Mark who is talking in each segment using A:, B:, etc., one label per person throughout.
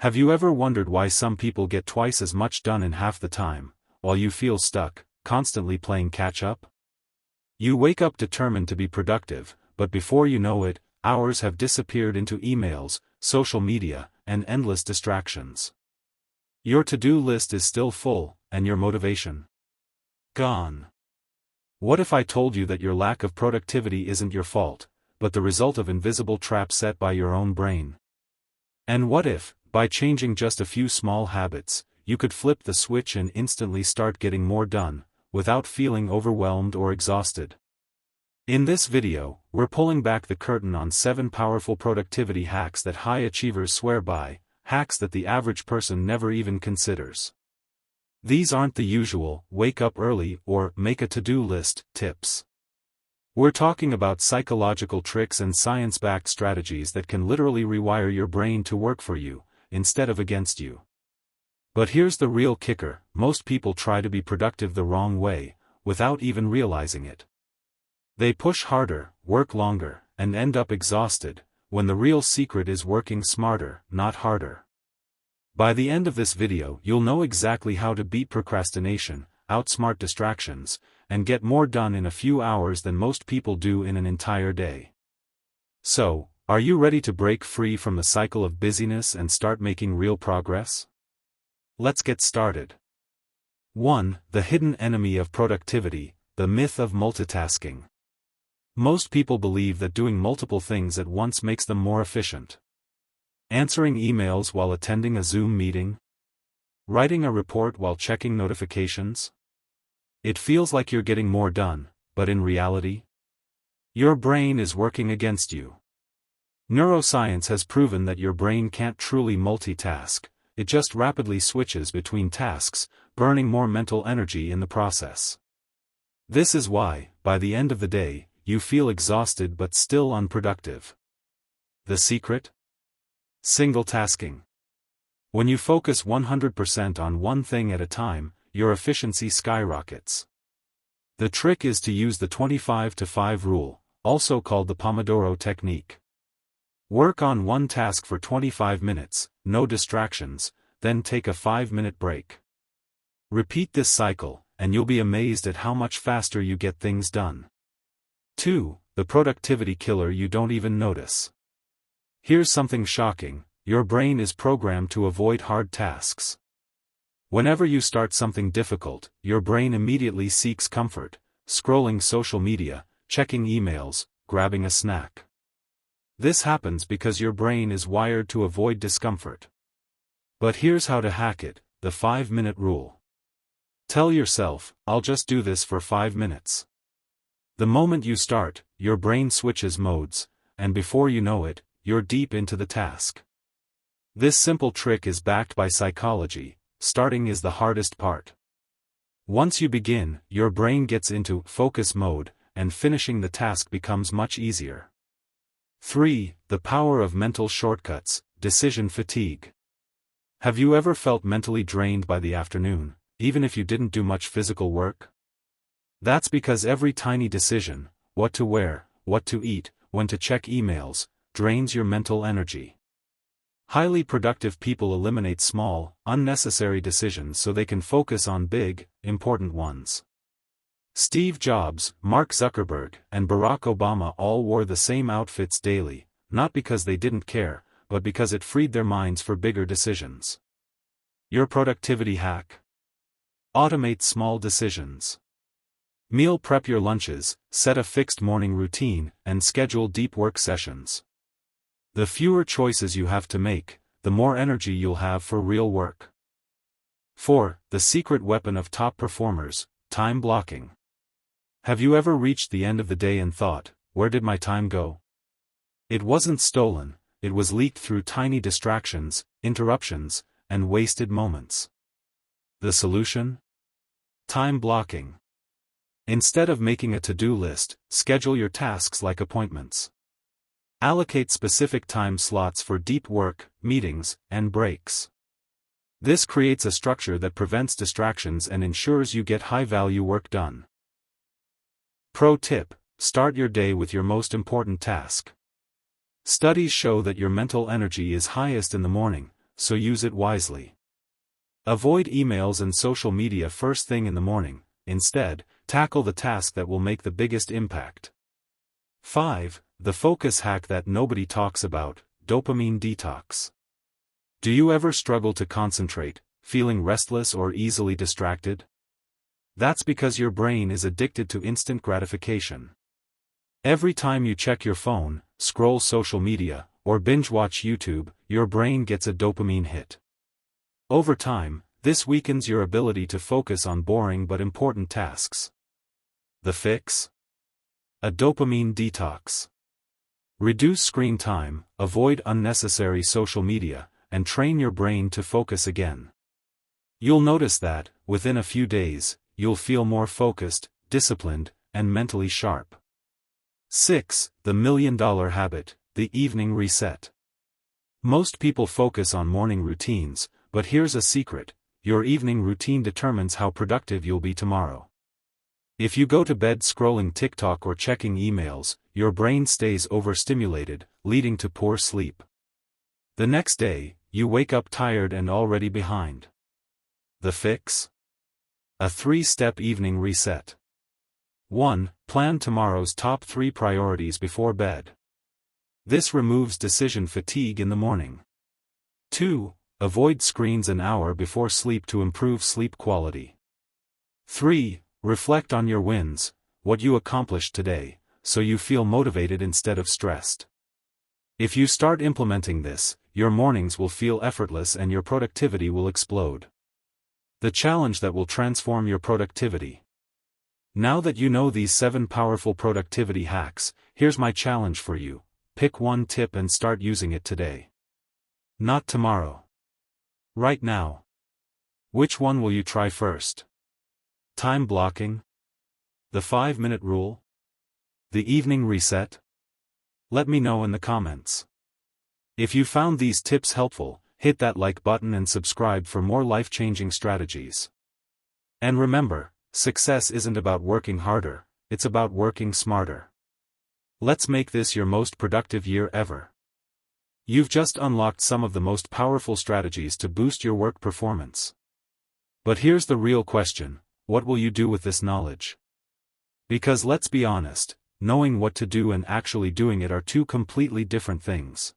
A: Have you ever wondered why some people get twice as much done in half the time, while you feel stuck, constantly playing catch-up? You wake up determined to be productive, but before you know it, hours have disappeared into emails, social media, and endless distractions. Your to-do list is still full, and your motivation gone. What if I told you that your lack of productivity isn't your fault, but the result of invisible traps set by your own brain? And what if, by changing just a few small habits, you could flip the switch and instantly start getting more done, without feeling overwhelmed or exhausted? In this video, we're pulling back the curtain on 7 powerful productivity hacks that high achievers swear by, hacks that the average person never even considers. These aren't the usual, wake up early or make a to-do list tips. We're talking about psychological tricks and science-backed strategies that can literally rewire your brain to work for you, instead of against you. But here's the real kicker: most people try to be productive the wrong way, without even realizing it. They push harder, work longer, and end up exhausted, when the real secret is working smarter, not harder. By the end of this video, you'll know exactly how to beat procrastination, outsmart distractions, and get more done in a few hours than most people do in an entire day. So, are you ready to break free from the cycle of busyness and start making real progress? Let's get started. 1. The hidden enemy of productivity, the myth of multitasking. Most people believe that doing multiple things at once makes them more efficient. Answering emails while attending a Zoom meeting? Writing a report while checking notifications? It feels like you're getting more done, but in reality, your brain is working against you. Neuroscience has proven that your brain can't truly multitask, it just rapidly switches between tasks, burning more mental energy in the process. This is why, by the end of the day, you feel exhausted but still unproductive. The secret? Single tasking. When you focus 100% on one thing at a time, your efficiency skyrockets. The trick is to use the 25-to-5 rule, also called the Pomodoro technique. Work on one task for 25 minutes, no distractions, then take a 5-minute break. Repeat this cycle, and you'll be amazed at how much faster you get things done. 2. The productivity killer you don't even notice. Here's something shocking: your brain is programmed to avoid hard tasks. Whenever you start something difficult, your brain immediately seeks comfort, scrolling social media, checking emails, grabbing a snack. This happens because your brain is wired to avoid discomfort. But here's how to hack it: the 5-minute rule. Tell yourself, I'll just do this for 5 minutes. The moment you start, your brain switches modes, and before you know it, you're deep into the task. This simple trick is backed by psychology. Starting is the hardest part. Once you begin, your brain gets into focus mode, and finishing the task becomes much easier. 3. The power of mental shortcuts, decision fatigue. Have you ever felt mentally drained by the afternoon, even if you didn't do much physical work? That's because every tiny decision, what to wear, what to eat, when to check emails, drains your mental energy. Highly productive people eliminate small, unnecessary decisions so they can focus on big, important ones. Steve Jobs, Mark Zuckerberg, and Barack Obama all wore the same outfits daily, not because they didn't care, but because it freed their minds for bigger decisions. Your productivity hack? Automate small decisions. Meal prep your lunches, set a fixed morning routine, and schedule deep work sessions. The fewer choices you have to make, the more energy you'll have for real work. 4. The secret weapon of top performers, time blocking. Have you ever reached the end of the day and thought, where did my time go? It wasn't stolen, it was leaked through tiny distractions, interruptions, and wasted moments. The solution? Time blocking. Instead of making a to-do list, schedule your tasks like appointments. Allocate specific time slots for deep work, meetings, and breaks. This creates a structure that prevents distractions and ensures you get high-value work done. Pro tip: start your day with your most important task. Studies show that your mental energy is highest in the morning, so use it wisely. Avoid emails and social media first thing in the morning. Instead, tackle the task that will make the biggest impact. 5. The focus hack that nobody talks about: dopamine detox. Do you ever struggle to concentrate, feeling restless or easily distracted? That's because your brain is addicted to instant gratification. Every time you check your phone, scroll social media, or binge-watch YouTube, your brain gets a dopamine hit. Over time, this weakens your ability to focus on boring but important tasks. The fix? A dopamine detox. Reduce screen time, avoid unnecessary social media, and train your brain to focus again. You'll notice that, within a few days, you'll feel more focused, disciplined, and mentally sharp. 6. The million-dollar habit: the evening reset. Most people focus on morning routines, but here's a secret: your evening routine determines how productive you'll be tomorrow. If you go to bed scrolling TikTok or checking emails, your brain stays overstimulated, leading to poor sleep. The next day, you wake up tired and already behind. The fix? A 3-step evening reset. 1. Plan tomorrow's top 3 priorities before bed. This removes decision fatigue in the morning. 2. Avoid screens an hour before sleep to improve sleep quality. 3. Reflect on your wins, what you accomplished today, so you feel motivated instead of stressed. If you start implementing this, your mornings will feel effortless and your productivity will explode. The challenge that will transform your productivity. Now that you know these 7 powerful productivity hacks, here's my challenge for you: pick one tip and start using it today. Not tomorrow. Right now. Which one will you try first? Time blocking? The 5-minute rule? The evening reset? Let me know in the comments. If you found these tips helpful, hit that like button and subscribe for more life-changing strategies. And remember, success isn't about working harder, it's about working smarter. Let's make this your most productive year ever. You've just unlocked some of the most powerful strategies to boost your work performance. But here's the real question: what will you do with this knowledge? Because let's be honest, knowing what to do and actually doing it are two completely different things.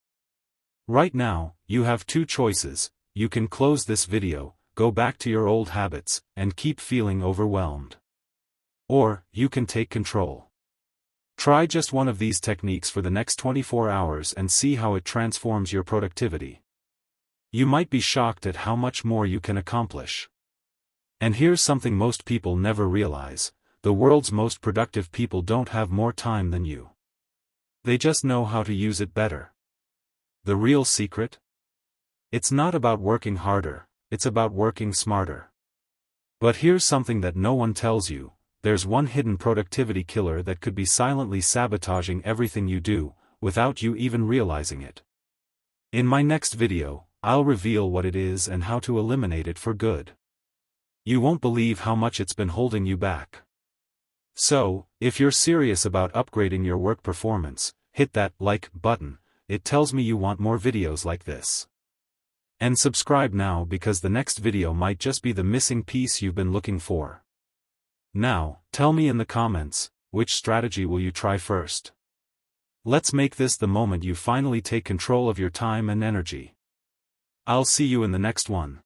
A: Right now, you have 2 choices: you can close this video, go back to your old habits, and keep feeling overwhelmed. Or, you can take control. Try just one of these techniques for the next 24 hours and see how it transforms your productivity. You might be shocked at how much more you can accomplish. And here's something most people never realize: the world's most productive people don't have more time than you. They just know how to use it better. The real secret? It's not about working harder, it's about working smarter. But here's something that no one tells you: there's one hidden productivity killer that could be silently sabotaging everything you do, without you even realizing it. In my next video, I'll reveal what it is and how to eliminate it for good. You won't believe how much it's been holding you back. So, if you're serious about upgrading your work performance, hit that like button. It tells me you want more videos like this. And subscribe now, because the next video might just be the missing piece you've been looking for. Now, tell me in the comments, which strategy will you try first? Let's make this the moment you finally take control of your time and energy. I'll see you in the next one.